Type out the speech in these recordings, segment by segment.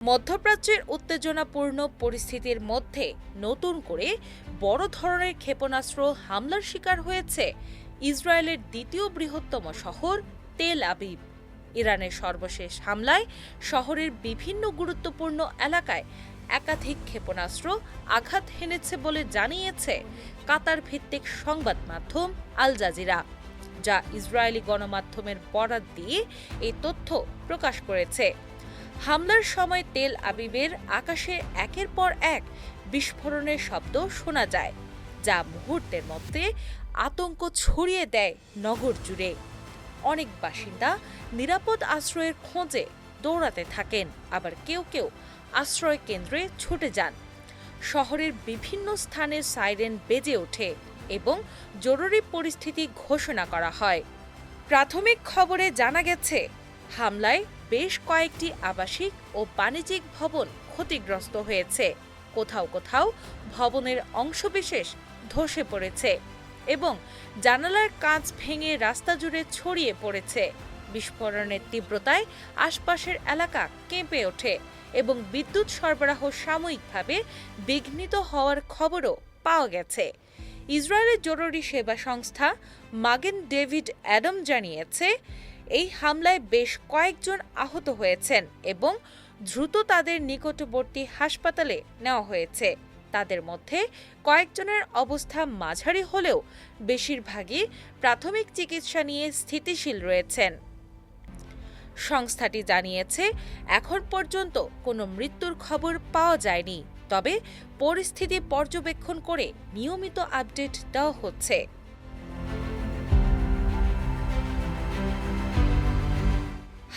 মধ্যপ্রাচ্যের উত্তেজনাপূর্ণ পরিস্থিতির মধ্যে নতুন করে বড় ধরনের ক্ষেপণাস্ত্র হামলার শিকার হয়েছে ইসরায়েলের দ্বিতীয় বৃহত্তম শহর তেল আবিব। ইরানের সর্বশেষ হামলায় শহরের বিভিন্ন গুরুত্বপূর্ণ এলাকায় একাধিক ক্ষেপণাস্ত্র আঘাত হেনেছে বলে জানিয়েছে কাতার ভিত্তিক সংবাদ মাধ্যম আল জাজিরা, যা ইসরায়েলি গণমাধ্যমের বরাত দিয়ে এই তথ্য প্রকাশ করেছে। হামলার সময় তেল আবিবের আকাশে একের পর এক বিস্ফোরণের শব্দ শোনা যায়, যা মুহূর্তের মধ্যে আতঙ্ক ছড়িয়ে দেয় নগর জুড়ে। অনেক বাসিন্দা নিরাপদ আশ্রয়ের খোঁজে দৌড়াতে থাকেন, আবার কেউ কেউ আশ্রয় কেন্দ্রে ছুটে যান। শহরের বিভিন্ন স্থানে সাইরেন বেজে ওঠে এবং জরুরি পরিস্থিতি ঘোষণা করা হয়। প্রাথমিক খবরে জানা গেছে, হামলায় বেশ কয়েকটি আবাসিক ও বাণিজ্যিক ভবন ক্ষতিগ্রস্ত হয়েছে। কোথাও কোথাও ভবনের অংশবিশেষ ধসে পড়েছে এবং জানালার কাঁচ ভেঙে রাস্তা জুড়ে ছড়িয়ে পড়েছে। বিস্ফোরণের তীব্রতায় আশপাশের এলাকা কেঁপে ওঠে এবং বিদ্যুৎ সরবরাহ সাময়িকভাবে বিঘ্নিত হওয়ার খবরও পাওয়া গেছে। ইসরায়েলের জরুরি সেবা সংস্থা মাগেন ডেভিড অ্যাডাম জানিয়েছে, এই হামলায় বেশ কয়েকজন আহত হয়েছেন এবং দ্রুত তাদের নিকটবর্তী হাসপাতালে নেওয়া হয়েছে। তাদের মধ্যে কয়েকজনের অবস্থা মাঝারি হলেও বেশিরভাগই প্রাথমিক চিকিৎসা নিয়ে স্থিতিশীল রয়েছেন। সংস্থাটি জানিয়েছে, এখন পর্যন্ত কোনো মৃত্যুর খবর পাওয়া যায়নি, তবে পরিস্থিতি পর্যবেক্ষণ করে নিয়মিত আপডেট দেওয়া হচ্ছে।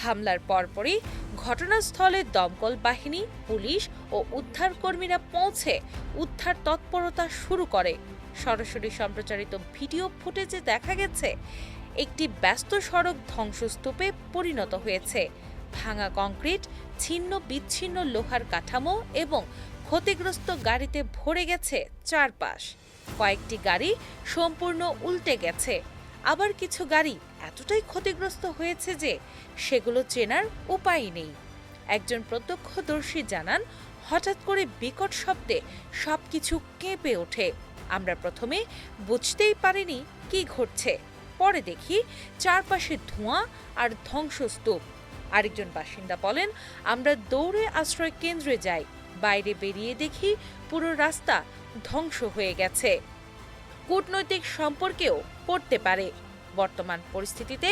হামলার পরপরই ঘটনাস্থলে দমকল বাহিনী, পুলিশ ও উদ্ধারকর্মীরা পৌঁছে উদ্ধার তৎপরতা শুরু করে। সরাসরি সম্প্রচারিত ভিডিও ফুটেজে দেখা গেছে, একটি ব্যস্ত সড়ক ধ্বংসস্তূপে পরিণত হয়েছে। ভাঙা কংক্রিট, ছিন্ন বিচ্ছিন্ন লোহার কাঠামো এবং ক্ষতিগ্রস্ত গাড়িতে ভরে গেছে চারপাশ। কয়েকটি গাড়ি সম্পূর্ণ উল্টে গেছে, আবার কিছু গাড়ি এতটাই ক্ষতিগ্রস্ত হয়েছে যে সেগুলো চেনার উপায় নেই। একজন প্রত্যক্ষদর্শী জানান, হঠাৎ করে বিকট শব্দে সবকিছু কেঁপে ওঠে। আমরা প্রথমে বুঝতেই পারিনি কি ঘটছে, পরে দেখি চারপাশে ধোঁয়া আর ধ্বংসস্তূপ। আরেকজন বাসিন্দা বলেন, আমরা দৌড়ে আশ্রয় কেন্দ্রে যাই, বাইরে বেরিয়ে দেখি পুরো রাস্তা ধ্বংস হয়ে গেছে। কূটনৈতিক সম্পর্কেও পড়তে পারে। বর্তমান পরিস্থিতিতে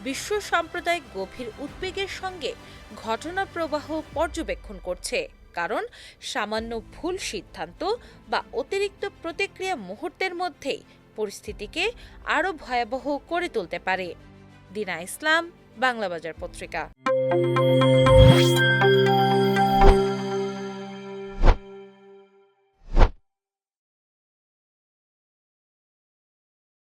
বিশ্ব সম্প্রদায় গভীর উদ্বেগের সঙ্গে ঘটনা প্রবাহ পর্যবেক্ষণ করছে, কারণ সামান্য ভুল সিদ্ধান্ত বা অতিরিক্ত প্রতিক্রিয়া মুহূর্তের মধ্যেই পরিস্থিতিকে আরও ভয়াবহ করে তুলতে পারে। দিনা ইসলাম, বাংলাবাজার পত্রিকা।